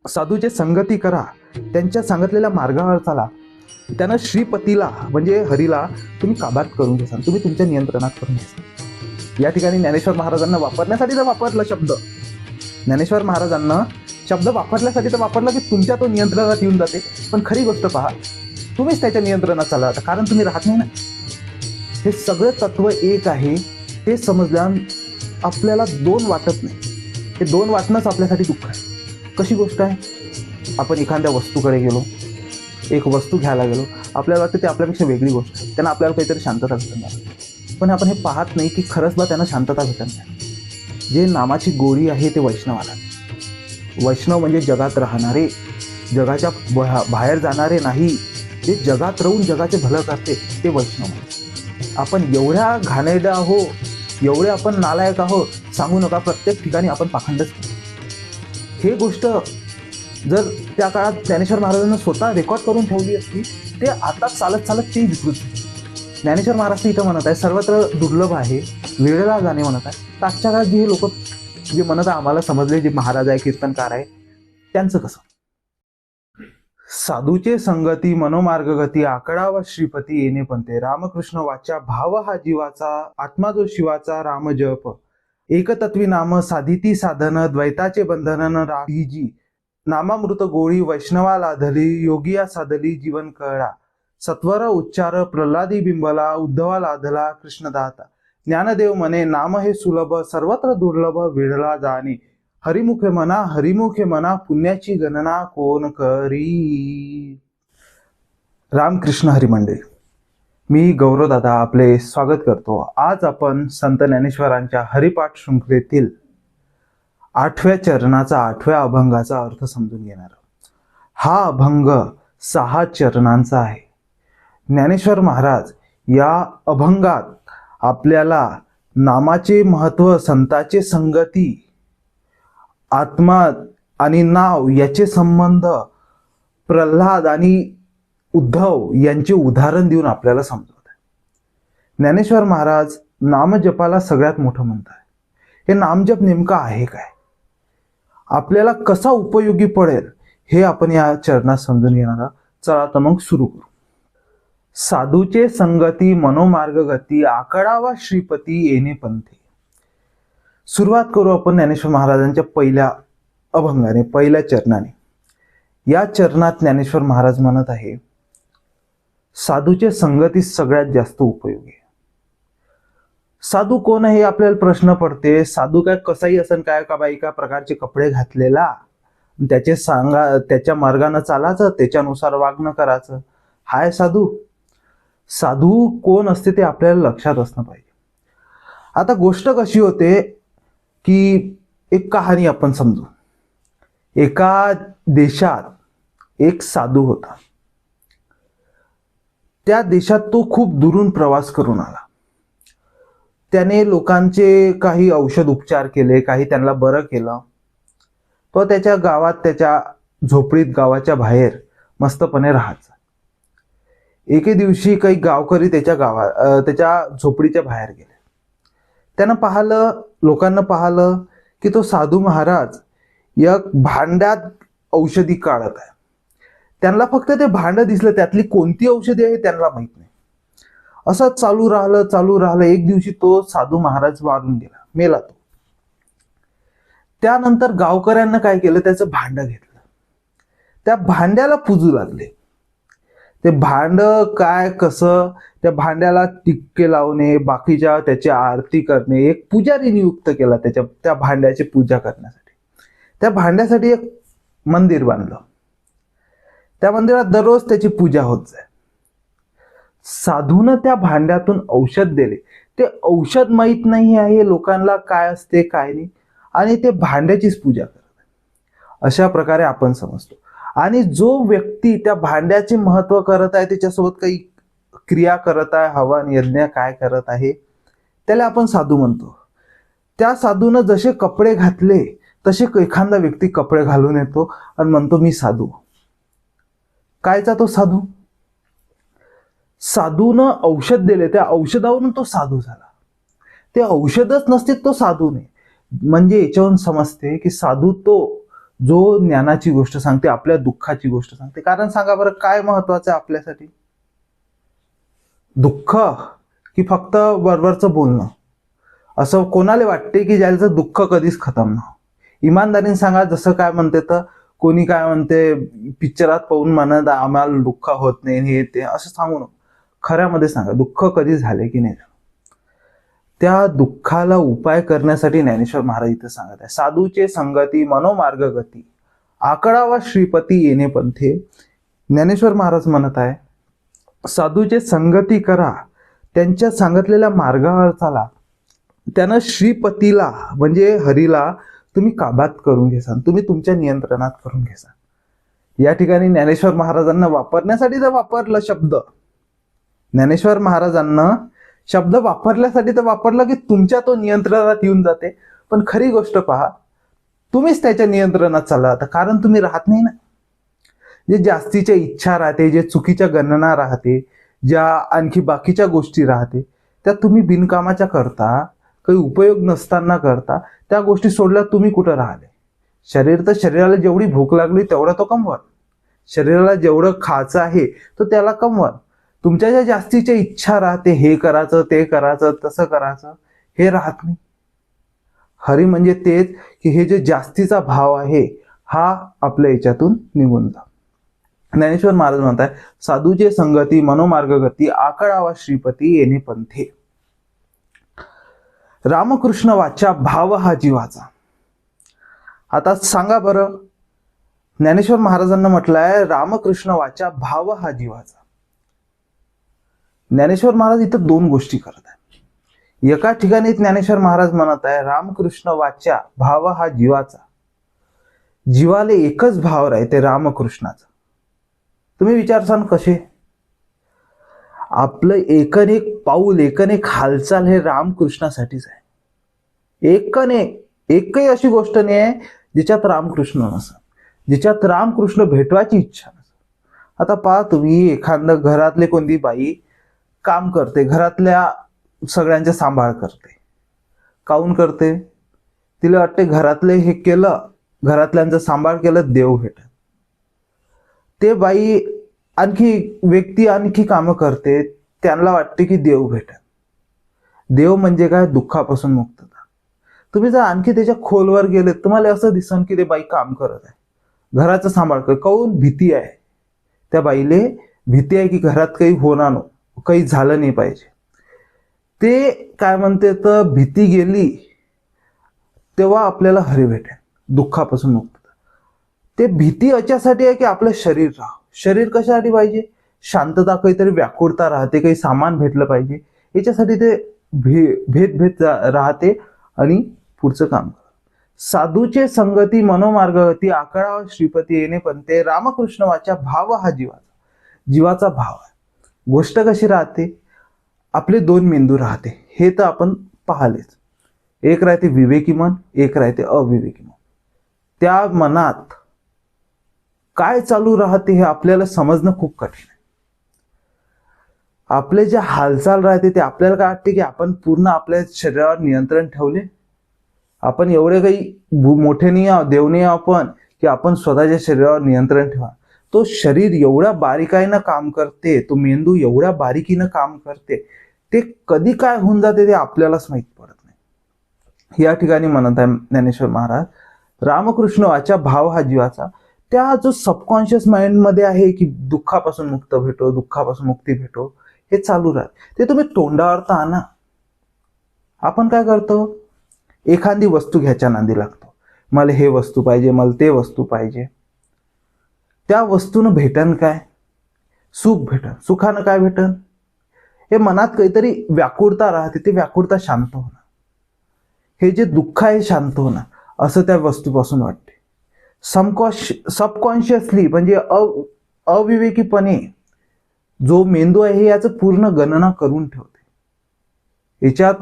साधूचे संगती करा, त्यांच्या सांगितलेल्या मार्गावर चाला, त्यानं श्रीपतीला म्हणजे हरीला तुम्ही काबात करून घ्याल, तुम्ही तुमच्या नियंत्रणात करून घ्याल. या ठिकाणी ज्ञानेश्वर महाराजांना वापरण्यासाठी तर वापरलं शब्द, ज्ञानेश्वर महाराजांना शब्द वापरल्यासाठी तर वापरलं की तुमच्या तो नियंत्रणात येऊन जाते. पण खरी गोष्ट पहा, तुम्हीच त्याच्या नियंत्रणात चालला जाता, कारण तुम्ही राहत नाही ना. हे सगळं तत्व एक आहे ते समजल्या आपल्याला दोन वाटत नाही. हे दोन वाटणंच आपल्यासाठी दुःख आहे. कशी गोष्ट आहे, आपण एखाद्या वस्तूकडे गेलो, एक वस्तू घ्यायला गेलो, आपल्याला वाटतं ते आपल्यापेक्षा वेगळी गोष्ट आहे, त्यांना आपल्याला काहीतरी शांतता भेटणार, पण आपण हे पाहत नाही की खरंच बा त्यांना शांतता भेटणार. जे नामाची गोडी आहे ते वैष्णवाला. वैष्णव म्हणजे जगात राहणारे, जगाच्या बाहेर जाणारे नाही, जे जगात राहून जगाचे भलं करते ते वैष्णव. आपण एवढ्या घाणेरड्या आहो, एवढे आपण नालायक आहो, सांगू नका. प्रत्येक ठिकाणी आपण पाखंडच. हे गोष्ट जर त्या काळात ज्ञानेश्वर महाराजांना स्वतः रेकॉर्ड करून ठेवली असती, ते आता चालत चालत तेही विकृत. ज्ञानेश्वर महाराज इथं म्हणत आहे सर्वत्र दुर्लभ आहे, वेळेला जाणे म्हणत आहे. तर आजच्या काळात जे लोक जे म्हणत आहे आम्हाला समजले, जे महाराज आहे, कीर्तनकार आहे, त्यांचं कसं? साधूचे संगती मनोमार्ग गती, आकडा व श्रीपती येणे पंते, रामकृष्ण वाचा भाव हा जीवाचा, आत्मा जो शिवाचा, राम जप एकतत्वी नाम, साधिती साधन, द्वैताचे बंधन राहीजी, नामामृत गोळी वैष्णवा लाधली, योगिया साधली जीवन कळा, सत्वर उच्चार प्रल्हादी बिंबला, उद्धवा लाधला कृष्णदाता, ज्ञानदेव मने नाम हे सुलभ, सर्वत्र दुर्लभ वेळला जाणे, हरिमुखे मना पुण्याची गणना कोण करी. रामकृष्ण हरी मंडळी, मी गौरव दादा आपले स्वागत करतो. आज आपण संत ज्ञानेश्वरांच्या हरिपाठ शृंखलेतील 8व्या चरणाचा 8व्या अभंगाचा अर्थ समजून घेणार. हा अभंग 6 चरणांचा आहे. ज्ञानेश्वर महाराज या अभंगात आपल्याला नामाचे महत्व, संताचे संगती, आत्मा आणि नाव याचे संबंध, प्रल्हाद आणि उद्धव यांचे उदाहरण देऊन आपल्याला समजवत आहे. ज्ञानेश्वर महाराज नामजपाला सगळ्यात मोठं म्हणत आहे. हे नामजप नेमका आहे काय, आपल्याला कसा उपयोगी पडेल, हे आपण या चरणात समजून घेणार आहोत. चला तर मग सुरू करू. साधूचे संगती मनोमार्ग गती, आकडा वा श्रीपती येणे पंथे. सुरुवात करू आपण ज्ञानेश्वर महाराजांच्या पहिल्या अभंगाने, पहिल्या चरणाने. या चरणात ज्ञानेश्वर महाराज म्हणत आहे, साधूचे संगती सगळ्यात जास्त उपयोगी आहे. साधू कोण आहे आपल्याला प्रश्न पडते. साधू काय कसाही असन काय, का बाई का प्रकारचे कपडे घातलेला, त्याचे त्याच्या मार्गाने चालायचं, त्याच्यानुसार वागणं करायचं, हाय साधू? साधू कोण असते ते आपल्याला लक्षात असणं पाहिजे. आता गोष्ट कशी होते की एक कहाणी आपण समजू. एका देशात एक साधू होता. त्या देशात तो खूप दुरून प्रवास करून आला. त्याने लोकांचे काही औषध उपचार केले, काही त्यांना बरं केलं. तो त्याच्या गावात, त्याच्या झोपडीत गावाच्या बाहेर मस्तपणे राहायचा. एके दिवशी काही गावकरी त्याच्या झोपडीच्या बाहेर गेले. त्यानं पाहिलं, लोकांना पाहिलं की तो साधू महाराज एक भांड्यात औषधी काढत आहे. त्यांना फक्त ते भांडं दिसलं, त्यातली कोणती औषधी आहे त्यांना माहित नाही. असं चालू राहिलं. एक दिवशी तो साधू महाराज वारून गेला, मेला तो. त्यानंतर गावकऱ्यांना काय केलं, त्याचं भांडं घेतलं, त्या भांड्याला पूजू लागले. ते भांड काय कसं, त्या भांड्याला टिक्के लावणे, बाकीच्या त्याची आरती करणे, एक पुजारी नियुक्त केला त्या भांड्याची पूजा करण्यासाठी. त्या भांड्यासाठी एक मंदिर बांधलं. त्या मंदिरात दररोज त्याची पूजा होत जाय. साधूनं त्या भांड्यातून औषध दिले. ते औषध माहीत नाही आहे लोकांना काय असते काय नाही, आणि ते भांड्याचीच पूजा करत. अशा प्रकारे आपण समजतो. आणि जो व्यक्ती त्या भांड्याचे महत्व करत आहे, त्याच्यासोबत काही क्रिया करत आहे, हवन यज्ञ काय करत आहे, त्याला आपण साधू म्हणतो. त्या साधूनं जसे कपडे घातले तसे एखादा व्यक्ती कपडे घालून येतो आणि म्हणतो मी साधू. कायचा तो साधू? साधूनं औषध दिले, त्या औषधावरून तो साधू झाला. ते औषधच नसते तो साधू नाही. म्हणजे याच्यावरून समजते की साधू तो जो ज्ञानाची गोष्ट सांगते, आपल्या दुःखाची गोष्ट सांगते. कारण सांगा बरं, काय महत्वाचं आहे आपल्यासाठी? दुःख की फक्त वरवरचं बोलणं? असं कोणाला वाटते की ज्याचं दुःख कधीच खतम न? इमानदारीने सांगा, जसं काय म्हणते तर कोणी काय म्हणते पिक्चरात पाहून म्हणत आम्हाला दुःख होत नाही हे ते, असं सांगू नको. खऱ्यामध्ये सांगा, दुःख कधी झाले की नाही? त्या दुःखाला उपाय करण्यासाठी ज्ञानेश्वर महाराज इथं सांगत आहे, साधूचे संगती मनोमार्ग गती आकडावा श्रीपती येणे पंथे. ज्ञानेश्वर महाराज म्हणत आहे, साधूचे संगती करा, त्यांच्या सांगितलेल्या मार्गावर चाला, त्यानं श्रीपतीला म्हणजे हरीला तुम्ही काबात करून घेसाल, तुम्ही तुमच्या नियंत्रणात करून घेसाल. या ठिकाणी ज्ञानेश्वर महाराजांना वापरण्यासाठी तर वापरलं शब्द, ज्ञानेश्वर महाराजांना शब्द वापरल्यासाठी तर वापरलं की तुमच्या तो नियंत्रणात येऊन जाते. पण खरी गोष्ट पहा, तुम्हीच त्याच्या नियंत्रणात चालला जाता, कारण तुम्ही राहत नाही ना. जे जास्तीच्या इच्छा राहते, जे चुकीच्या गणना राहते, ज्या आणखी बाकीच्या गोष्टी राहते, त्या तुम्ही बिनकामाच्या करता, काही उपयोग नसताना करता. त्या गोष्टी सोडल्या तुम्ही कुठं राहिले? शरीर तर शरीराला जेवढी भूक लागली तेवढं तो कमवत, शरीराला जेवढं खायचं आहे तो त्याला कमवत. तुमच्या ज्या जास्तीच्या इच्छा राहते, हे करायचं ते करायचं तसं करायचं, हे राहत नाही. हरी म्हणजे तेच की हे जे जास्तीचा भाव आहे हा आपल्या याच्यातून निघून जा. ज्ञानेश्वर महाराज म्हणतात, साधूचे संगती मनोमार्ग गती आकडावा श्रीपती येणे पंथे. रामकृष्ण वाचा भाव हा जीवाचा. आता सांगा बरं, ज्ञानेश्वर महाराजांना म्हटलंय रामकृष्ण वाचा भाव हा जीवाचा. ज्ञानेश्वर महाराज इथं दोन गोष्टी करत आहे. एका ठिकाणी ज्ञानेश्वर महाराज म्हणत आहे, रामकृष्ण वाचा भाव हा जीवाचा. जीवाले एकच भाव राहते रामकृष्णाचा. तुम्ही विचारसान कसे? आपलं एकन एक पाऊल, एकन एक हालचाल हे रामकृष्णासाठीच आहे. एकही अशी गोष्ट नाही आहे जिच्यात रामकृष्ण नसतं, जिच्यात रामकृष्ण भेटवायची इच्छा नसतं. आता पहा तुम्ही, एखादं घरातले कोणती बाई काम करते, घरातल्या सगळ्यांचा सांभाळ करते, काऊन करते? तिला वाटते घरातले हे केलं, घरातल्यांचा सांभाळ केलं, देव भेटत. ते बाई आणखी व्यक्ती आणखी कामं करते, त्यांना वाटते की देव भेटत. देव म्हणजे काय? दुःखापासून मुक्तता. तुम्ही जर आणखी त्याच्या खोलवर गेले, तुम्हाला असं दिसन की ते बाई काम करत आहे, घराचा सांभाळ करत. काऊन? भीती आहे त्या बाईले, भीती आहे की घरात काही होणार नको, काही झालं नाही पाहिजे. ते काय म्हणते तर भीती गेली तेव्हा आपल्याला हरी भेटेल, दुःखापासून मुक्तता. ते भीती याच्यासाठी आहे की आपलं शरीर राहा. शरीर कशासाठी पाहिजे? शांतता, काहीतरी व्याकुळता राहते, काही सामान भेटलं पाहिजे, याच्यासाठी ते भेद राहते आणि पुढचं काम. साधूचे संगती मनोमार्ग गती आकडावा श्रीपती येणे पंथे. रामकृष्ण वाचा भाव हा जीवाचा. जीवाचा भाव आहे. गोष्ट कशी राहते? आपले दोन मेंदू राहते, हे तर आपण पाहिलेच. एक राहते विवेकी मन, एक राहते अविवेकी मन. त्या मनात काय चालू राहते हे आपल्याला समजणं खूप कठीण आहे. आपले जे हालचाल राहते ते आपल्याला काय वाटते की आपण पूर्ण आपल्या शरीरावर नियंत्रण ठेवले. आपण एवढे काही मोठे नाही आहोत, देव नाही आपण की आपण स्वतःच्या शरीरावर नियंत्रण ठेवा. तो शरीर एवढ्या बारीकाईनं काम करते, तो मेंदू एवढ्या बारीकीनं काम करते, ते कधी काय होऊन जाते ते आपल्यालाच माहीत पडत नाही. या ठिकाणी म्हणत आहे ज्ञानेश्वर महाराज, रामकृष्ण वाचा भाव हा जीवाचा. त्या जो सबकॉन्शियस माइंड मध्ये आहे की दुःखापासून मुक्त भेटो, दुःखापासून मुक्ती भेटो, हे चालू राहत, ते तुम्ही तोंडावर तर आणा. आपण काय करतो? एखादी वस्तू घ्यायच्या नांदी लागतो, मला हे वस्तू पाहिजे, मला ते वस्तू पाहिजे. त्या वस्तूनं भेटन काय? सुख भेटन. सुखानं काय भेटन? हे मनात काहीतरी व्याकुळता राहते, ते व्याकुळता शांत होणं, हे जे दुःख आहे शांत होणं, असं त्या वस्तूपासून वाटते. सबकॉन्शियसली म्हणजे अविवेकीपणे जो मेंदू आहे हे याचं पूर्ण गणना करून ठेवते. याच्यात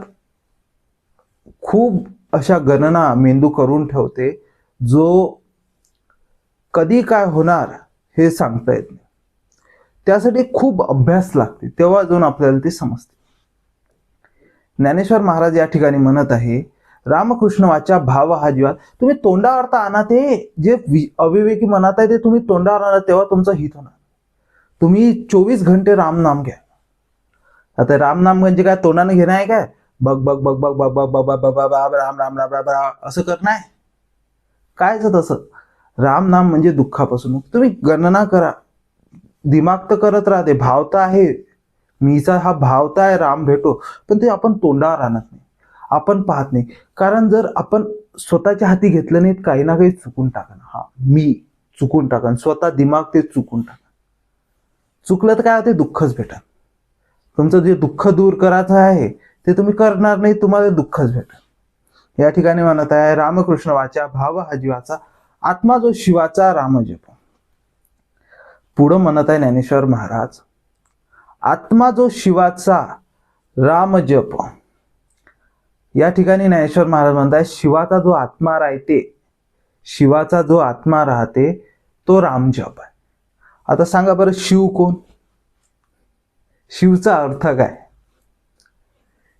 खूप अशा गणना मेंदू करून ठेवते, जो कधी काय होणार हे सांगता येत नाही. त्यासाठी खूप अभ्यास लागते, तेव्हा जाऊन आपल्याला ते समजते. ज्ञानेश्वर महाराज या ठिकाणी म्हणत आहे, रामकृष्ण वाचा भाव हा जीवा. तुम्ही तोंडावर तर आणा ते, जे अविवेकी मनात आहे ते तुम्ही तोंडावर आणा, तेव्हा तुमचं हित होणार. तुम्ही 24 घंटे रामनाम घ्या. आता रामनाम म्हणजे काय तोंडाने घेणं आहे काय? बग बग बग बग बग बग बग बग बग बग राम राम राम राम राम असं करणं आहे कायच तसं? रामनाम म्हणजे दुःखापासून. तुम्ही गणना करा, दिमाग तर करत राहते, भाव तर आहे, मीचा हा भाव तर आहे राम भेटो, पण ते आपण तोंडावर आणत नाही, आपण पाहत नाही. कारण जर आपण स्वतःच्या हाती घेतलं नाही, काही ना काही चुकून टाकन. हा मी चुकून टाकन, स्वतः दिमाग ते चुकून टाकन. चुकलं तर काय होते? दुःखच भेटन. तुमचं जे दुःख दूर करायचं आहे ते तुम्ही करणार नाही, तुम्हाला दुःखच भेटन. या ठिकाणी म्हणत आहे रामकृष्ण वाचा भाव हा जीवाचा, आत्मा जो शिवाचा रामजप. पुढं म्हणत आहे ज्ञानेश्वर महाराज, आत्मा जो शिवाचा रामजप. या ठिकाणी ज्ञानेश्वर महाराज म्हणतात शिवाचा जो आत्मा राहते, शिवाचा जो आत्मा राहते तो रामजप आहे. आता सांगा बरं, शिव कोण? शिवचा अर्थ काय?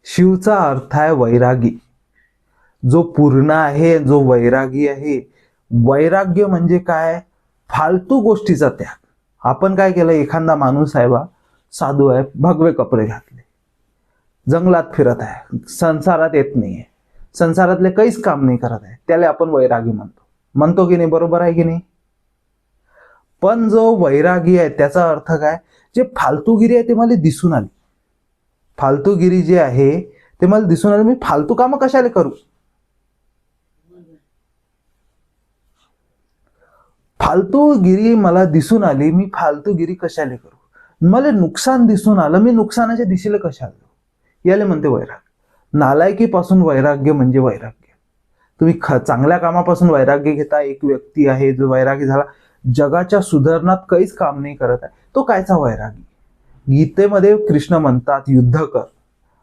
शिवचा अर्थ आहे वैरागी, जो पूर्ण आहे, जो वैरागी आहे. वैराग्य म्हणजे काय? फालतू गोष्टीचा त्याग. आपण काय केलं? एखादा माणूस आहे बा, साधू आहे, भगवे कपडे घातले, जंगलात फिरत आहे, संसारात येत नाहीये, संसारातले काहीच काम नाही करत आहे, त्याला आपण वैरागी म्हणतो की नाही? बरोबर आहे की नाही? पण जो वैरागी आहे त्याचा अर्थ काय? जे फालतूगिरी आहे ते मला दिसून आली, फालतूगिरी जे आहे ते मला दिसून आली, मी फालतू कामं कशाला करू? फालतूगिरी मला दिसून आली, मी फालतूगिरी कशाला करू? मला नुकसान दिसून आलं, मी नुकसानाच्या दिशेला कशाला जाऊ? याला म्हणते वैराग्य. नालायकीपासून वैराग्य म्हणजे वैराग्य. तुम्ही चांगल्या कामापासून वैराग्य घेता. एक व्यक्ती आहे जो वैरागी झाला, जगाच्या सुधारणात काहीच काम नाही करत आहे, तो कायचा वैरागी? गीतेमध्ये कृष्ण म्हणतात युद्ध कर.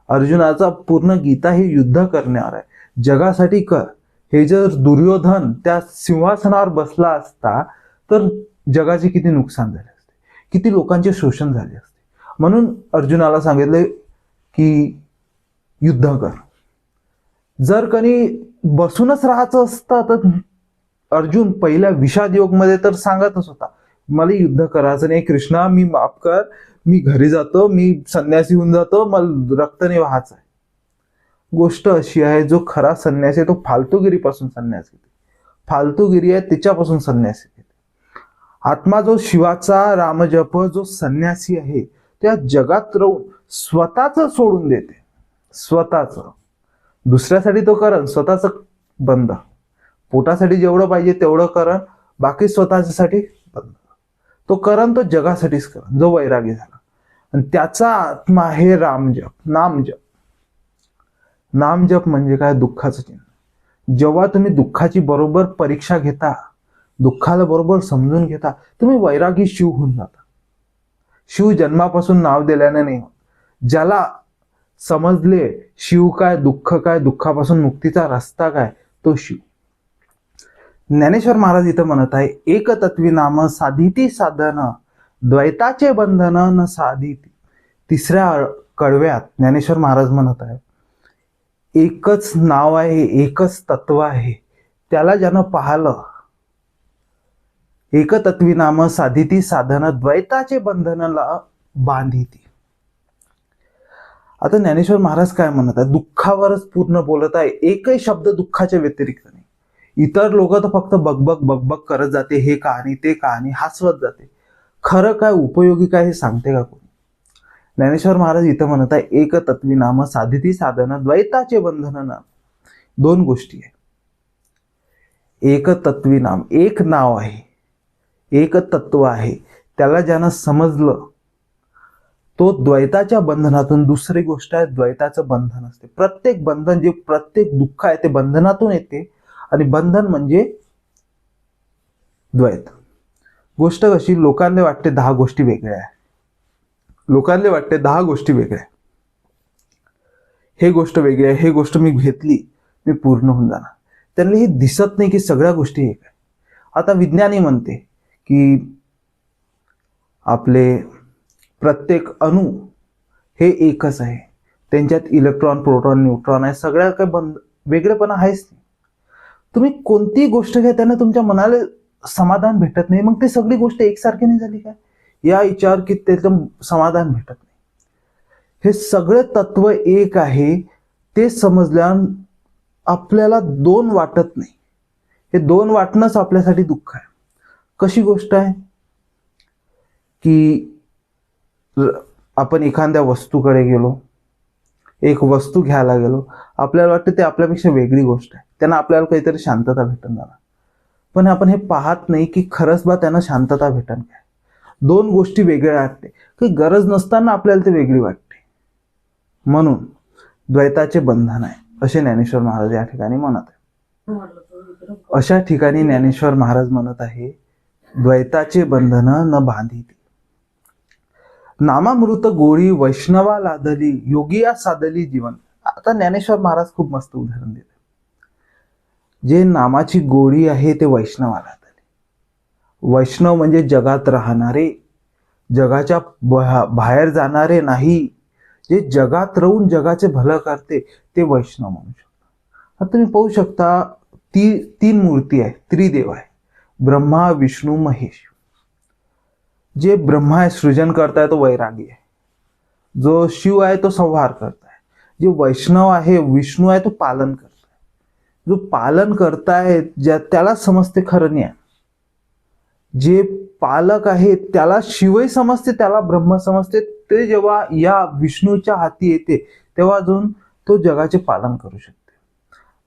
अर्जुनाचा पूर्ण गीता ही युद्ध करण्यावर आहे, जगासाठी कर. हे जर दुर्योधन त्या सिंहासनावर बसला असता तर जगाचे किती नुकसान झाले असते, किती लोकांचे शोषण झाले असते. म्हणून अर्जुनाला सांगितले की युद्ध कर. जर कधी बसूनच राहायचं असतं तर अर्जुन पहिल्या विषाद योगमध्ये तर सांगतच होता, मला युद्ध करायचं नाही कृष्णा, मी माफ कर, मी घरी जातो, मी संन्यासी होऊन जातो, मला रक्त नाही व्हायचं आहे. गोष्ट अशी आहे, जो खरा संन्यासी आहे तो फालतूगिरीपासून संन्यास घेते. फालतूगिरी आहे त्याच्यापासून संन्यास घेते. आत्मा जो शिवाचा रामजप, जो संन्यासी आहे त्या जगात राहून स्वतःच सोडून देते. स्वतःच, दुसऱ्यासाठी तो करण, स्वतःच बंद. पोटासाठी जेवढं पाहिजे तेवढं करण, बाकी स्वतःसाठी बंद. तो करण, तो जगासाठीच करण, जो वैरागी झाला. आणि त्याचा आत्मा आहे रामजप, नामजप. नामजप म्हणजे काय? दुःखाचं चिन्ह. जेव्हा तुम्ही दुःखाची बरोबर परीक्षा घेता, दुःखाला बरोबर समजून घेता, तुम्ही वैरागी शिव होऊन जाता. शिव जन्मापासून नाव दिल्याने नाही होत. ज्याला समजले शिव काय, दुःख काय, दुःखापासून मुक्तीचा रस्ता काय, तो शिव. ज्ञानेश्वर महाराज इथं म्हणत आहे एकतत्वी नाम साधिती साधन, द्वैताचे बंधन न साधिती. तिसऱ्या कडव्यात ज्ञानेश्वर महाराज म्हणत आहे एकच नाव आहे, एकच तत्व आहे, त्याला ज्यानं पाहलं, एकतत्वी नाम साधिती साधन, द्वैताचे बंधनला बांधिती. आता ज्ञानेश्वर महाराज काय म्हणत आहे? दुःखावरच पूर्ण बोलत आहे, एकही शब्द दुःखाच्या व्यतिरिक्त नाही. इतर लोक तर फक्त बकबक बकबक करत जाते, हे कहाणी ते कहाणी, हसवत जाते. खरं काय, उपयोगी काय हे सांगते का कोणी? ज्ञानेश्वर महाराज इथं म्हणत आहे एकतत्वी नाम साधिती साधन, द्वैताचे बंधन ना. दोन गोष्टी आहे. एकतत्वी नाम, एक नाव आहे, एक तत्व आहे, त्याला ज्यानं समजलं तो द्वैताच्या बंधनातून. दुसरी गोष्ट आहे द्वैताचं बंधन असते. प्रत्येक बंधन, जे प्रत्येक दुःख आहे ते बंधनातून येते, आणि बंधन म्हणजे द्वैत. गोष्ट कशी, लोकांना वाटते 10 गोष्टी वेगळ्या आहे, लोकांना वाटते 10 गोष्टी वेगळ्या, हे गोष्ट वेगळी आहे, हे गोष्ट मी घेतली मी पूर्ण होऊन जाणार. त्यांना हे दिसत नाही की सगळ्या गोष्टी एक आहे. आता विज्ञानी म्हणते की आपले प्रत्येक अणू हे एकच आहे, त्यांच्यात इलेक्ट्रॉन प्रोटॉन न्यूट्रॉन आहे, सगळ्या काही वेगळेपणा आहेच नाही. तुम्ही कोणतीही गोष्ट घ्या त्यांना तुमच्या मनाला समाधान भेटत नाही, मग ते सगळी गोष्ट एकसारखी नाही झाली काय? या विचार की त्याचं समाधान भेटत नाही. हे सगळे तत्व एक आहे ते समजल्यावर आपल्याला दोन वाटत नाही. हे दोन वाटणंच आपल्यासाठी दुःख आहे. कशी गोष्ट आहे की आपण एखाद्या वस्तूकडे गेलो, एक वस्तू घ्यायला गेलो, आपल्याला वाटतं ते आपल्यापेक्षा वेगळी गोष्ट आहे, त्यांना आपल्याला काहीतरी शांतता भेटून जाणार, पण आपण हे पाहत नाही की खरंच बा त्यांना शांतता भेटन काय. दोन गोष्टी वेगळ्या वाटते की गरज नसताना आपल्याला ते वेगळी वाटते. म्हणून द्वैताचे बंधन आहे असे ज्ञानेश्वर महाराज या ठिकाणी म्हणत आहे. अशा ठिकाणी ज्ञानेश्वर महाराज म्हणत आहे, द्वैताचे बंधन न बांधिती, नामामृत गोळी वैष्णवा लादली, योगिया साधली जीवन. आता ज्ञानेश्वर महाराज खूप मस्त उदाहरण देते. जे नामाची गोळी आहे ते वैष्णवाला लादली. वैष्णव म्हणजे जगात राहणारे, जगाच्या बाहेर जाणारे नाही, जे जगात राहून जगाचे भलं करते ते वैष्णव म्हणू शकता. आता तुम्ही पाहू शकता तीन मूर्ती आहे, त्रिदेव आहे, ब्रह्मा विष्णू महेश. जे ब्रह्मा आहे सृजन करताय तो वैरागी आहे, जो शिव आहे तो संहार करताय, जे वैष्णव आहे विष्णू आहे तो पालन करताय. जो पालन करताय त्याला समजते खरं ज्ञान, जे पालक आहे त्याला शिवही समजते, त्याला ब्रह्म समजते. ते जेव्हा या विष्णूच्या हाती येते तेव्हा अजून तो जगाचे पालन करू शकते.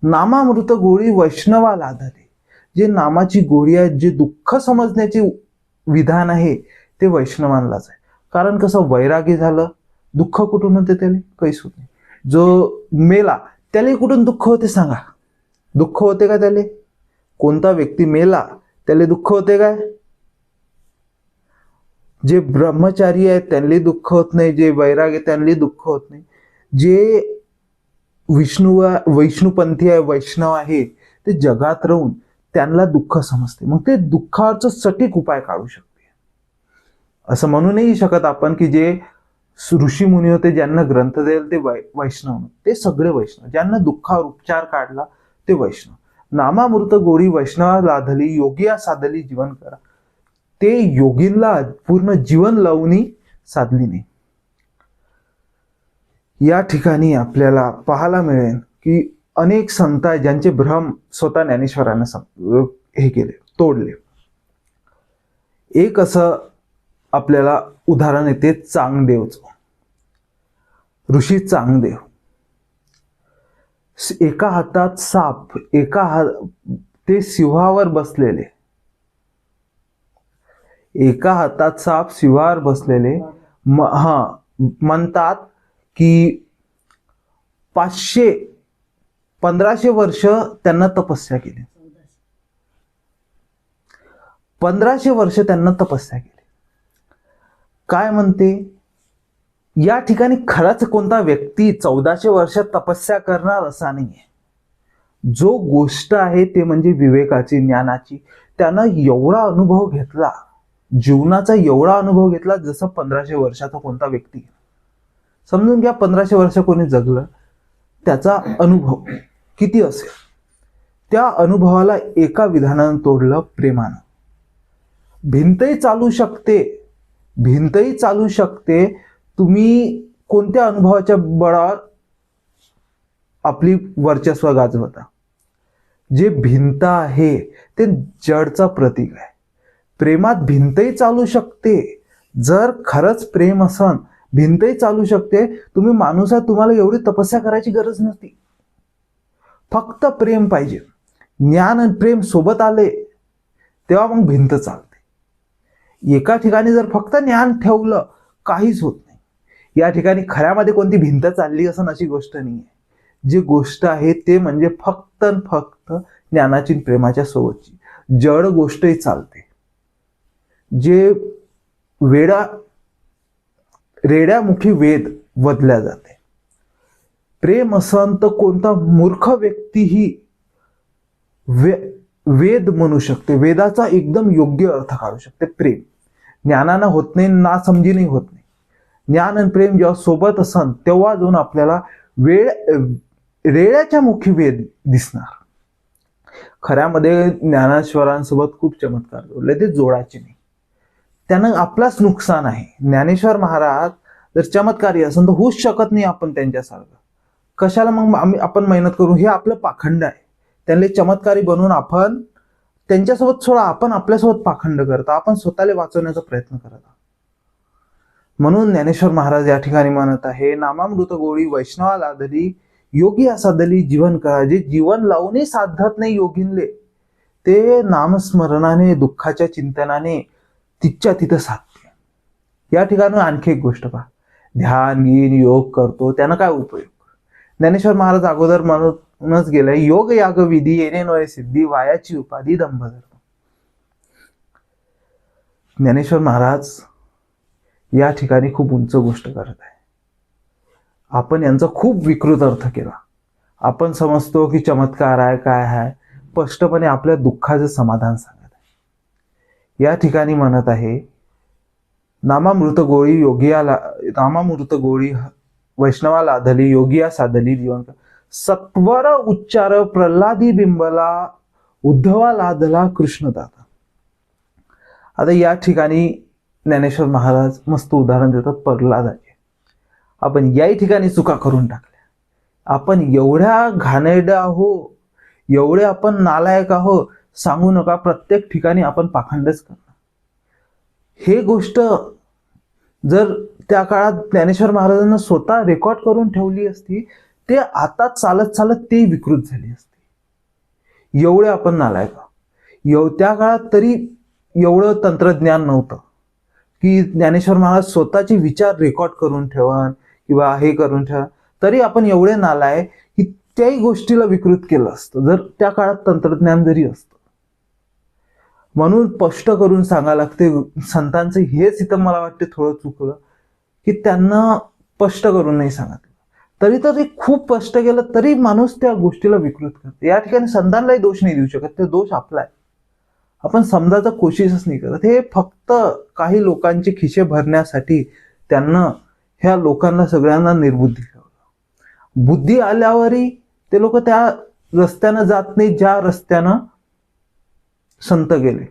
नामामृत गोळी वैष्णवा लादली, जे नामाची गोळी आहे, जे दुःख समजण्याचे विधान आहे ते वैष्णवांनाच आहे. कारण कसं वैरागी झालं, दुःख कुठून होते त्याला? काहीच होत नाही. जो मेला त्याला कुठून दुःख होते सांगा? दुःख होते का त्याला? कोणता व्यक्ती मेला त्याला दुःख होते काय? जे ब्रह्मचारी आहेत त्यांना दुःख होत नाही, जे वैरागी त्यांना दुःख होत नाही. जे वैष्णुपंथी आहे, वैष्णव आहे, ते जगात राहून त्यांना दुःख समजते, मग ते दुःखाचा सटीक उपाय काढू शकते. असं म्हणू नाही शकत आपण की जे ऋषी मुनी होते ज्यांना ग्रंथ देईल ते वैष्णव, ते सगळे वैष्णव. ज्यांना दुःखावर उपचार काढला ते वैष्णव. नामामृत गोळी वैष्णवा लादली, योगिया साधली जीवन करा. ते योगींना पूर्ण जीवन लावूनही साधली नाही. या ठिकाणी आपल्याला पाहायला मिळेल की अनेक संत आहेत ज्यांचे भ्रम स्वतः ज्ञानेश्वरांना हे केले, तोडले. एक असं आपल्याला उदाहरण येते चांगदेवचं. ऋषी चांगदेव, एका हातात साप, ते सिंहावर बसलेले, एका हातात साप सिंहावर बसलेले. म्हणतात की 1500 वर्ष त्यांना तपस्या केली. 1500 वर्ष त्यांना तपस्या केली. काय म्हणते या ठिकाणी? खरंच कोणता व्यक्ती 1400 वर्ष तपस्या करणार असा नाहीये. जो गोष्ट आहे ते म्हणजे विवेकाची, ज्ञानाची. त्यानं एवढा अनुभव घेतला, जीवनाचा एवढा अनुभव घेतला जसं 1500 वर्षाचा कोणता व्यक्ती. समजून घ्या 1500 वर्ष कोणी जगलं, त्याचा अनुभव किती असेल. त्या अनुभवाला एका विधानानं तोडलं, प्रेमानं. भिंतही चालू शकते. तुम्ही कोणत्या अनुभवाच्या बळावर आपली वर्चस्व गाजवता. जे भिंत आहे ते जडचा प्रतीक आहे. प्रेमात भिंतही चालू शकते. जर खरंच प्रेम असन भिंतही चालू शकते. तुम्ही माणूस आहे, तुम्हाला एवढी तपस्या करायची गरज नसती. फक्त प्रेम पाहिजे. ज्ञान आणि प्रेम सोबत आले तेव्हा मग भिंत चालते. एका ठिकाणी जर फक्त ज्ञान ठेवलं काहीच होत नाही. या ठिकाणी खऱ्यामध्ये कोणती भिंत चालली असं अशी गोष्ट नाही आहे. जी गोष्ट आहे ते म्हणजे फक्त ज्ञानाची प्रेमाच्या सोबतची. जड गोष्टही चालते. जे रेड्यामुखी वेद वदल्या जाते. प्रेम असन तर कोणता मूर्ख व्यक्तीही वेद म्हणू शकते. वेदाचा एकदम योग्य अर्थ काढू शकते. प्रेम ज्ञानानं होत नाही, ना समजीनही होत नाही. ज्ञान आणि प्रेम जेव्हा सोबत असन तेव्हा जाऊन आपल्याला रेड्याच्या मुखी वेद दिसणार. खऱ्यामध्ये ज्ञानेश्वरांसोबत खूप चमत्कार जोडले, ते जोडायचे नाही. त्यानं आपलाच नुकसान आहे. ज्ञानेश्वर महाराज जर चमत्कारी असेल तर होऊच शकत नाही आपण त्यांच्यासारखं. कशाला मग आपण मेहनत करू? हे आपलं पाखंड आहे. त्यांना चमत्कारी बनवून आपण त्यांच्यासोबत सोडा, आपण आपल्यासोबत पाखंड करता, आपण स्वतःला वाचवण्याचा प्रयत्न करत आहोत. म्हणून ज्ञानेश्वर महाराज या ठिकाणी म्हणत आहे, नामामृत गोळी वैष्णवा लादली, योगी साधली जीवन करा. जे जीवन लावूनही साधत नाही योगींले, ते नामस्मरणाने दुःखाच्या चिंतनाने तिथच्या तिथं साधते. या ठिकाणी आणखी एक गोष्ट पहा, ध्यान गीन योग करतो त्यानं काय उपयोग? ज्ञानेश्वर महाराज अगोदर म्हणूनच गेले, योग याग विधी येणे नोय सिद्धी, वायाची उपाधी दंभ धर्म. ज्ञानेश्वर महाराज या ठिकाणी खूप उंच गोष्ट करत आहे. आपण यांचा खूप विकृत अर्थ केला. आपण समजतो की चमत्कार आहे, काय आहे, स्पष्टपणे आपल्या दुःखाचं समाधान सांगत आहे. या ठिकाणी म्हणत आहे, नामामृत गोळी नामामृत गोळी वैष्णवा लाधली, योगिया साधली जीवन. सत्वर उच्चार प्रल्हादी बिंबला, उद्धवा लाधला कृष्णदाता. आता या ठिकाणी ज्ञानेश्वर महाराज मस्त उदाहरण देतात प्रल्हादाचे. आपण याही ठिकाणी चुका करून टाकल्या. आपण एवढ्या घाणेरड्या आहो, एवढे आपण नालायक आहो, सांगू नका. प्रत्येक ठिकाणी आपण पाखंडच करणार. हे गोष्ट जर त्या काळात ज्ञानेश्वर महाराजांना स्वतः रेकॉर्ड करून ठेवली असती, ते आता चालत चालत ते विकृत झाली असती. एवढे आपण नालायक. त्या काळात तरी एवढं तंत्रज्ञान नव्हतं की ज्ञानेश्वर महाराज स्वतःचे विचार रेकॉर्ड करून ठेवन किंवा हे करून ठेवा. तरी आपण एवढे नालाय की त्याही गोष्टीला विकृत केलं असतं जर त्या काळात तंत्रज्ञान जरी असतं. म्हणून स्पष्ट करून सांगा लागते. संतांचं हेच इथं मला वाटते थोडं चुकलं की त्यांना स्पष्ट करून नाही सांगितलं. तरी खूप स्पष्ट केलं तरी माणूस त्या गोष्टीला विकृत करते. या ठिकाणी संतांनाही दोष नाही देऊ शकत, ते दोष आपला आहे. आपण समजायचा कोशिशच नाही करत. हे फक्त काही लोकांचे खिसे भरण्यासाठी त्यांना ह्या लोकांना सगळ्यांना निर्बुद्धी ठेवलं. बुद्धी आल्यावरही ते लोक त्या रस्त्यानं जात नाही ज्या रस्त्यानं संत गेले.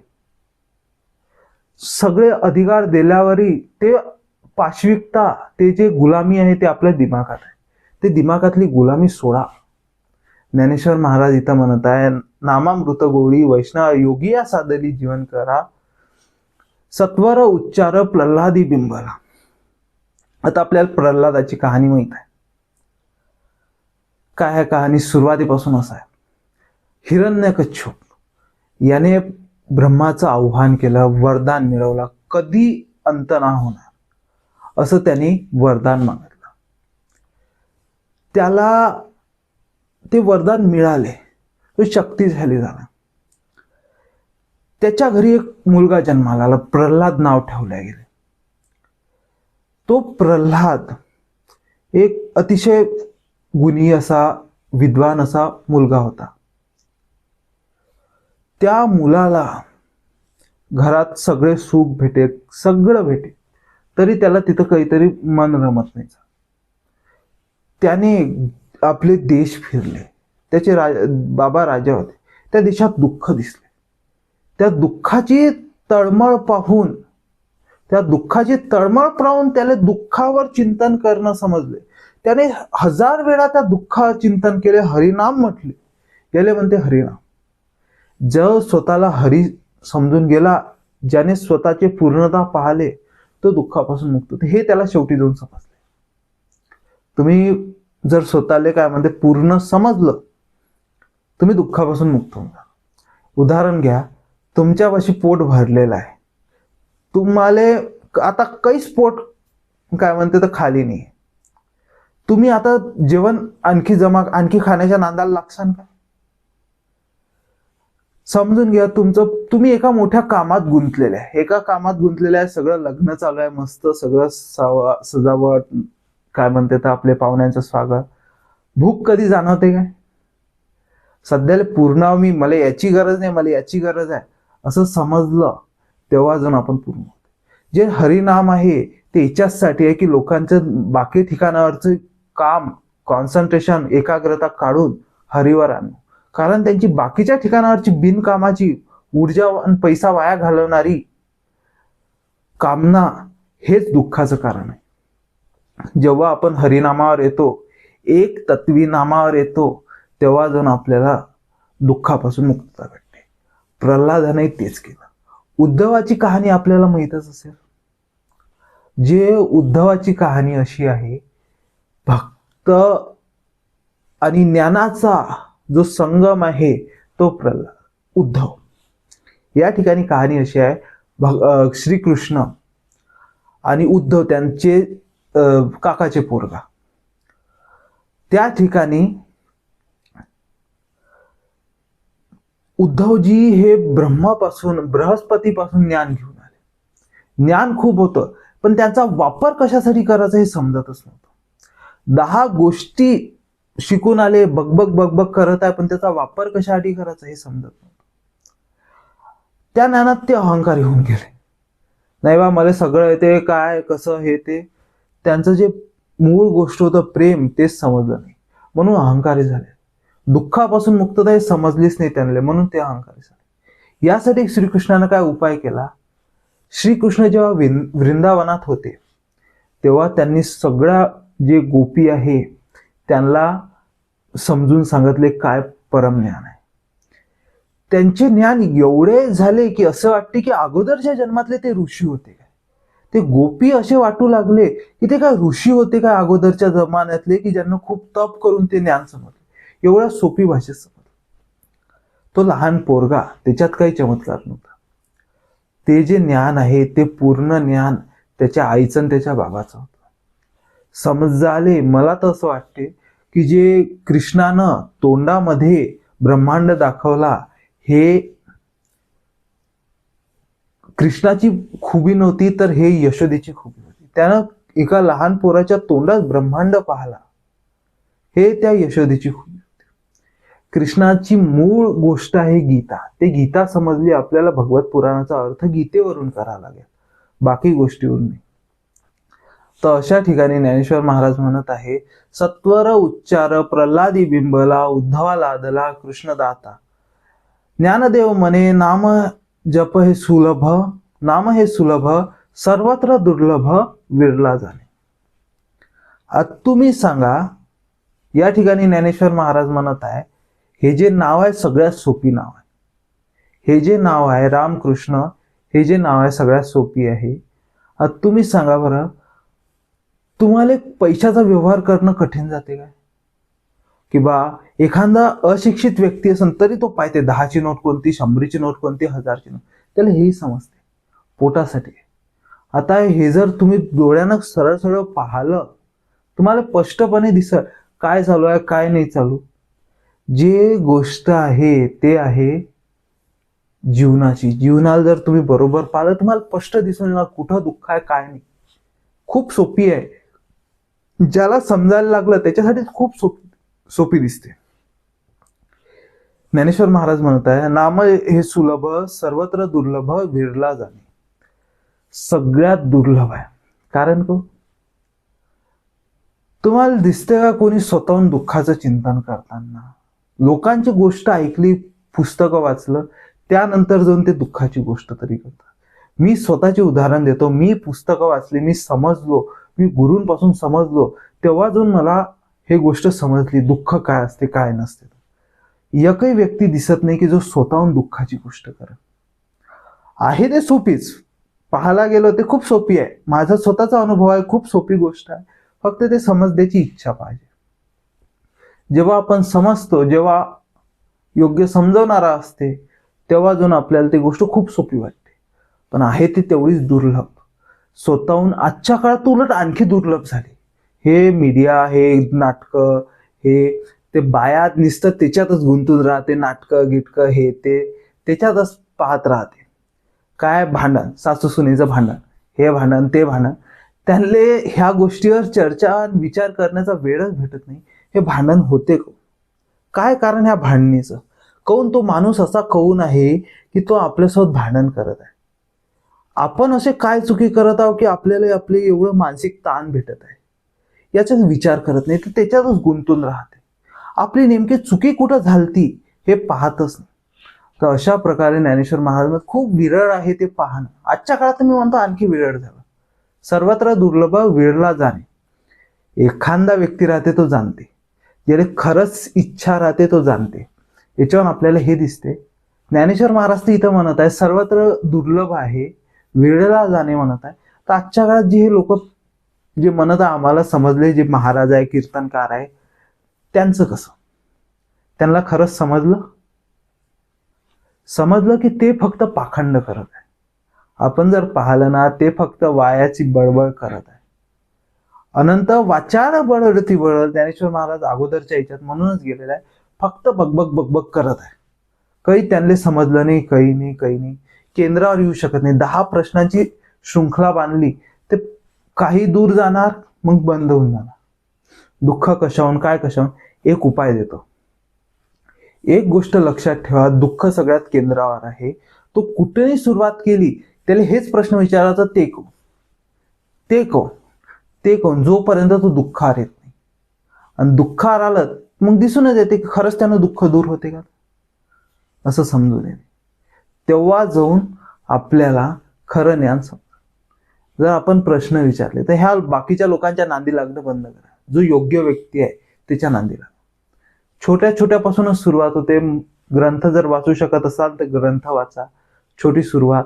सगळे अधिकार दिल्यावरही ते पाशविकता, ते जे गुलामी आहे ते आपल्या दिमागात आहे. ते दिमागातली गुलामी सोडा. ज्ञानेश्वर महाराज इथं म्हणत आहे, नामामृत गोळी वैष्णव योगिया साधली जीवन करा, सत्वर उच्चार प्रल्हादी बिंबला. आता आपल्याला प्रल्हादाची कहाणी माहित आहे. काय आहे कहाणी? सुरुवातीपासून असं आहे, हिरण्यकश्यप याने ब्रह्माचं आव्हान केलं, वरदान मिळवलं, कधी अंत ना होणार असं त्यांनी वरदान मागितलं. त्याला ते वरदान मिळाले, तो शक्तिशाली झाला. त्याच्या घरी एक मुलगा जन्माला आला, प्रल्हाद नाव ठेवलं गेले. तो प्रल्हाद एक अतिशय गुणी असा, विद्वान असा मुलगा होता. त्या मुलाला घरात सगळे सुख भेटे, सगळं भेटे, तरी त्याला तिथं काहीतरी मन रमत नाही. त्याने आपले देश फिरले. त्याचे बाबा राजा होते. त्या देशात दुःख दिसले. त्या दुःखाची तळमळ पाहून त्याला दुःखावर चिंतन करणं समजले. त्याने 1000 वेळा त्या दुःखावर चिंतन केले, हरिनाम म्हटले. याले म्हणते हरिनाम. जो स्वतःला हरी समजून गेला, ज्याने स्वतःचे पूर्णता पाहले, तो दुःखापासून मुक्त होते. हे त्याला शेवटी जाऊन समजले. तुम्ही जर स्वतःला काय म्हणते पूर्ण समजलं, तुम्ही दुःखापासून मुक्त होता. उदाहरण घ्या, तुमच्यापाशी पोट भरलेलं आहे, तुम्हाला आता काहीच पोट काय म्हणते तर खाली नाही. तुम्ही आता जेवण आणखी खाण्याच्या नादाला लागसान का? समजून घ्या, तुम्ही एका मोठ्या कामात गुंतलेले आहे. सगळं लग्न चालू आहे, मस्त सगळं सजावट, काय म्हणते तर आपले पाहुण्यांचं स्वागत. भूक कधी जाणवते काय? सध्याला पूर्ण मला याची गरज नाही, मला याची गरज आहे असं समजलं तेव्हा जाऊन आपण पूर्ण होतो. जे हरिनाम आहे ते याच्यासाठी आहे की लोकांचं बाकी ठिकाणावरचं काम कॉन्सन्ट्रेशन, एकाग्रता काढून हरीवर आणू. कारण त्यांची बाकीच्या ठिकाणावरची बिनकामाची ऊर्जा आणि पैसा वाया घालवणारी कामना हेच दुःखाचं कारण आहे. जेव्हा आपण हरिनामावर येतो, एक तत्वी नामावर येतो, तेव्हा जाऊन आपल्याला दुःखापासून मुक्तता भेटते. प्रल्हादाने तेच केलं. उद्धवाची कहाणी आपल्याला माहीतच असेल. जे उद्धवाची कहाणी अशी आहे, भक्त आणि ज्ञानाचा जो संगम आहे तो प्रल्हाद, उद्धव. या ठिकाणी कहाणी अशी आहे, श्रीकृष्ण आणि उद्धव त्यांचे काकाचे पोरगा. त्या ठिकाणी उद्धवजी हे बृहस्पतीपासून ज्ञान घेऊन आले. ज्ञान खूप होतं, पण त्यांचा वापर कशासाठी करायचा हे समजतच नव्हतं. 10 गोष्टी शिकून आले, बगबग करत आहे, पण त्याचा वापर कशासाठी करायचा हे समजत नव्हतं. त्या ज्ञानात ते अहंकारी होऊन गेले. नाही बा, मला सगळं येते, काय कसं हे ते. त्यांचं जे मूळ गोष्ट होतं प्रेम, तेच समजलं नाही, म्हणून अहंकारी झाले. दुःखापासून मुक्तता हे समजलीच नाही त्यांना, म्हणून ते अहंकारी झाले. यासाठी श्रीकृष्णानं काय उपाय केला? श्रीकृष्ण जेव्हा वृंदावनात होते तेव्हा त्यांनी सगळ्या जे गोपी आहे त्यांना समजून सांगितले काय परमज्ञान आहे. त्यांचे ज्ञान एवढे झाले की असं वाटते की अगोदरच्या जन्मातले ते ऋषी होते काय. ते गोपी असे वाटू लागले की ते काय ऋषी होते काय अगोदरच्या जमान्यातले, की ज्यांना खूप तप करून ते ज्ञान समजले. एवढ्या सोपी भाषेत समजलं. तो लहान पोरगा, त्याच्यात काही चमत्कार नव्हता. ते जे ज्ञान आहे ते पूर्ण ज्ञान त्याच्या आईचं आणि त्याच्या बाबाचं होतं. समजाले. मला तर असं वाटते की जे कृष्णानं तोंडामध्ये ब्रह्मांड दाखवला हे कृष्णाची खुबी नव्हती, तर हे यशोदेची खुबी होती. त्यानं एका लहान पोराच्या तोंडात ब्रह्मांड पाहला, हे त्या यशोदेची खुबी होती. कृष्णाची मूळ गोष्ट आहे गीता. ते गीता समजली आपल्याला भगवत पुराणाचा अर्थ गीतेवरून करावा लागेल, बाकी गोष्टीवरून नाही. तर अशा ठिकाणी ज्ञानेश्वर महाराज म्हणत आहे, सत्वर उच्चार प्रल्हादी बिंबला, उद्धवा लादला कृष्णदाता. ज्ञानदेव म्हणे नाम जप हे सुलभ, नाम हे सुलभ सर्वत्र दुर्लभ, विरला जाणे. आता तुम्ही सांगा, या ठिकाणी ज्ञानेश्वर महाराज म्हणत आहे हे जे नाव आहे सगळ्यात सोपी नाव आहे. हे जे नाव आहे रामकृष्ण, हे जे नाव आहे सगळ्यात सोपी आहे. आता तुम्ही सांगा बरं, तुम्हाला पैशाचा व्यवहार करणं कठीण जाते काय? किंवा एखादा अशिक्षित व्यक्ती असेल तरी तो पाहते 10ची नोट कोणती, 100ची नोट कोणती, 1000ची नोट, त्याला हेही समजते पोटासाठी. आता हे जर तुम्ही डोळ्यानं सरळ सरळ पाहिलं, तुम्हाला स्पष्टपणे दिसत काय चालू आहे काय नाही चालू. जे गोष्ट आहे ते आहे जीवनाची. जीवनाला जर तुम्ही बरोबर पाहिलं तुम्हाला स्पष्ट दिसून येणार कुठं दुःख आहे काय नाही. खूप सोपी आहे. ज्याला समजायला लागलं त्याच्यासाठी खूप सोपी दिसते. ज्ञानेश्वर महाराज म्हणत आहे, नाम हे सुलभ सर्वत्र दुर्लभ, विरला जाणे. सगळ्यात दुर्लभ आहे. कारण को तुम्हाला दिसते का कोणी स्वतःहून दुःखाचं चिंतन करताना? लोकांची गोष्ट ऐकली, पुस्तकं वाचलं, त्यानंतर जाऊन ते दुःखाची गोष्ट तरी करतात. मी स्वतःचे उदाहरण देतो. मी पुस्तकं वाचली, मी समजलो, मी गुरूंपासून समजलो, तेव्हा जाऊन मला हे गोष्ट समजली दुःख काय असते काय नसते. एकही व्यक्ती दिसत नाही की जो स्वतःहून दुःखाची गोष्ट करत आहे. ते सोपीच पाहायला गेलो ते खूप सोपी आहे. माझा स्वतःचा अनुभव आहे, खूप सोपी गोष्ट आहे. फक्त ते समजण्याची इच्छा पाहिजे. जेव्हा आपण समजतो, जेव्हा योग्य समजवणारा असते, तेव्हा जाऊन आपल्याला ती गोष्ट खूप सोपी वाटते. पण आहे ती तेवढीच दुर्लभ. स्वतःहून आजच्या काळात उलट आणखी दुर्लभ झाली. हे मीडिया, हे नाटकं, हे ते बाया नुसतं त्याच्यातच गुंतून राहते. नाटकं गिटकं हे ते त्याच्यातच पाहत राहते. काय भांडण, सासू सुनेचं भांडण, हे भांडण ते भांडण. त्यांना ह्या गोष्टीवर चर्चा विचार करण्याचा वेळच भेटत नाही. हे भांडण होते काय कारण ह्या भांडणीचं? काऊन तो माणूस असा काऊन आहे की तो आपल्यासोबत भांडण करत आहे? आपण असे काय चुकी करत आहोत की आपल्याला आपले एवढं मानसिक ताण भेटत आहे? याचाच विचार करत नाही, तर त्याच्यातच गुंतून राहते. आपली नेमकी चुकी कुठं झालती हे पाहतच नाही. तर अशा प्रकारे ज्ञानेश्वर महाराज खूप विरळ आहे ते पाहणं. आजच्या काळात मी म्हणतो आणखी विरळ झालं. सर्वत्र दुर्लभ विरला जाणे. एखादा व्यक्ती राहते तो जाणते, ज्याला खरंच इच्छा राहते तो जाणते. याच्यावर आपल्याला हे दिसते. ज्ञानेश्वर महाराज इथं म्हणत आहे सर्वत्र दुर्लभ आहे, विरळला जाणे म्हणत आहे. तर आजच्या काळात जे हे लोक जे म्हणत आहे आम्हाला समजले, जे महाराज आहे, कीर्तनकार आहे, त्यांचं कसं? त्यांना खरंच समजलं की ते फक्त पाखंड करत आहे. आपण जर पाहिलं ना, ते फक्त वायाची बळबळ करत आहे. अनंत वाचार बळती बळ. ज्ञानेश्वर महाराज अगोदरच्या याच्यात म्हणूनच गेलेला आहे, फक्त बकबक बकबक करत आहे. काही त्यांना समजलं नाही, काही नाही. केंद्रावर येऊ शकत नाही. 10 प्रश्नांची शृंखला बांधली ते काही दूर जाणार, मग बंद होऊन जाणार. दुःख कशाहून काय कशाहून, एक उपाय देतो. एक गोष्ट लक्षात ठेवा, दुःख सगळ्यात केंद्रावर आहे. तो कुठेही सुरुवात केली त्याला हेच प्रश्न विचारायचा, ते कोण जोपर्यंत तो दुःखार येत नाही. आणि दुःखार आलं मग दिसूनच येते की खरंच त्यानं दुःख दूर होते का, असं समजून येते. तेव्हा जाऊन आपल्याला खरं ज्ञान समजतं. जर आपण प्रश्न विचारले तर ह्या बाकीच्या लोकांच्या नांदी लागणं बंद करा. जो योग्य व्यक्ती आहे त्याच्या नांदी लागा. छोट्यापासूनच सुरुवात होते. ग्रंथ जर वाचू शकत असाल तर ग्रंथ वाचा. छोटी सुरुवात,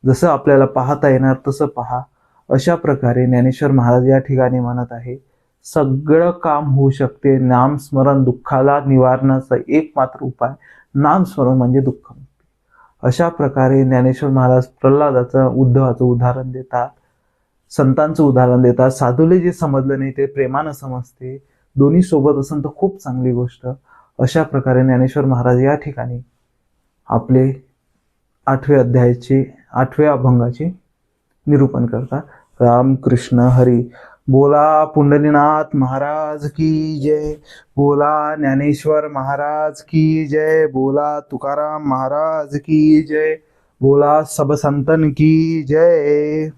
जसं आपल्याला पाहता येणार तसं पहा. अशा प्रकारे ज्ञानेश्वर महाराज या ठिकाणी म्हणत आहे सगळं काम होऊ शकते. नामस्मरण दुःखाला निवारणाचा एकमात्र उपाय. नामस्मरण म्हणजे दुःखमुक्ती. अशा प्रकारे ज्ञानेश्वर महाराज प्रल्हादाचं, उद्धवाचं उदाहरण देतात, संतांचं उदाहरण देतात. साधूले जे समजलं नाही ते प्रेमानं समजते. दोन्ही सोबत असेल तर खूप चांगली गोष्ट. अशा प्रकारे ज्ञानेश्वर महाराज या ठिकाणी आपले 8व्या अध्यायाचे 8व्या अभंगाचे निरूपण करतात. रामकृष्ण हरी. बोला पुंडलीनाथ महाराज की जय. बोला ज्ञानेश्वर महाराज की जय. बोला तुकाराम महाराज की जय. बोला सब संतन की जय.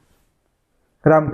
रामकृष्ण.